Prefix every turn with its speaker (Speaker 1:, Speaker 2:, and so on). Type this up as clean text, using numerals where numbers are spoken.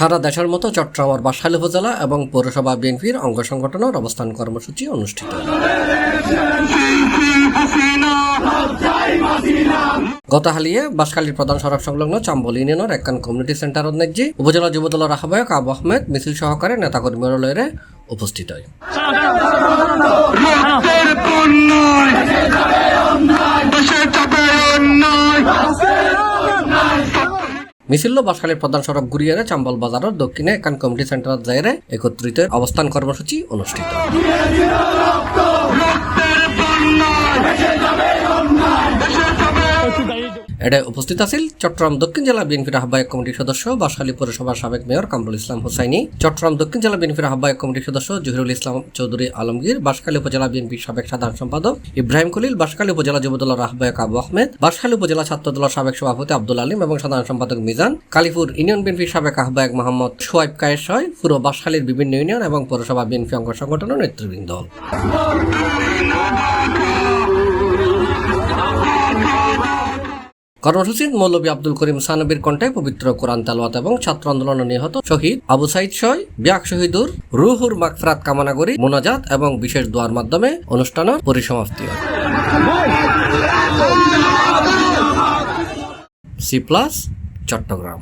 Speaker 1: সারা দেশের মতো চট্টগ্রামের বাঁশখালী উপজেলা এবং পৌরসভা বিএনপির অঙ্গ সংগঠনের অবস্থান কর্মসূচি অনুষ্ঠিত। গতকালিয়ে বাঁশখালীর প্রধান সড়ক সংলগ্ন চাম্বল ইউনিয়নের একখান কমিউনিটি সেন্টার অধ্যক্ষে উপজেলা যুবদলের আহ্বায়ক আবু আহমেদ মিছিল সহকারে নেতাকর্মীরা লয়ে উপস্থিত হয়। মিছিল বাঁশখালীর প্রধান সড়ক ঘুরিয়ে চাম্বল বাজারের দক্ষিণে একখান কমিউনিটি সেন্টার জায়গায় একত্রিত অবস্থান কর্মসূচি অনুষ্ঠিত। এতে উপস্থিত আছেন চট্টগ্রাম দক্ষিণ জেলা বিএনপির আহ্বায়ক কমিটির সদস্য বাঁশখালী পৌরসভার সাবেক মেয়র কামরুল ইসলাম হুসাইনি, চট্টগ্রাম দক্ষিণ জেলা বিএনপির আহ্বায়ক কমিটির সদস্য জহিরুল ইসলাম চৌধুরী আলমগীর, বাঁশখালী উপজেলা বিএনপির সাবেক সাধারণ সম্পাদক ইব্রাহিম খলিল, বাঁশখালী উপজেলা যুবদলের আহ্বায়ক আবু আহমেদ, বাঁশখালী উপজেলা ছাত্রদলের সাবেক সভাপতি আব্দুল আলিম এবং সাধারণ সম্পাদক মিজান, কালীপুর ইউনিয়ন বিএনপির সাবেক আহ্বায়ক মোহাম্মদ সোয়াইব কায়েস সহ পুরো বাঁশখালীর বিভিন্ন ইউনিয়ন এবং পৌরসভা বিএনপি অঙ্গ সংগঠনের নেতৃবৃন্দ। কর্মসূচির মৌলভী আব্দুল করিম সানবীর কণ্ঠে পবিত্র কোরআন তেলাওয়াত এবং ছাত্র আন্দোলনে নিহত শহীদ আবু সাইদ সহ বিয়াক শহীদুর রুহুর মাগফিরাত কামনা করি মোনাজাত এবং বিশেষ দোয়ার মাধ্যমে অনুষ্ঠানের পরিসমাপ্তি হয়। C+ চট্টগ্রাম।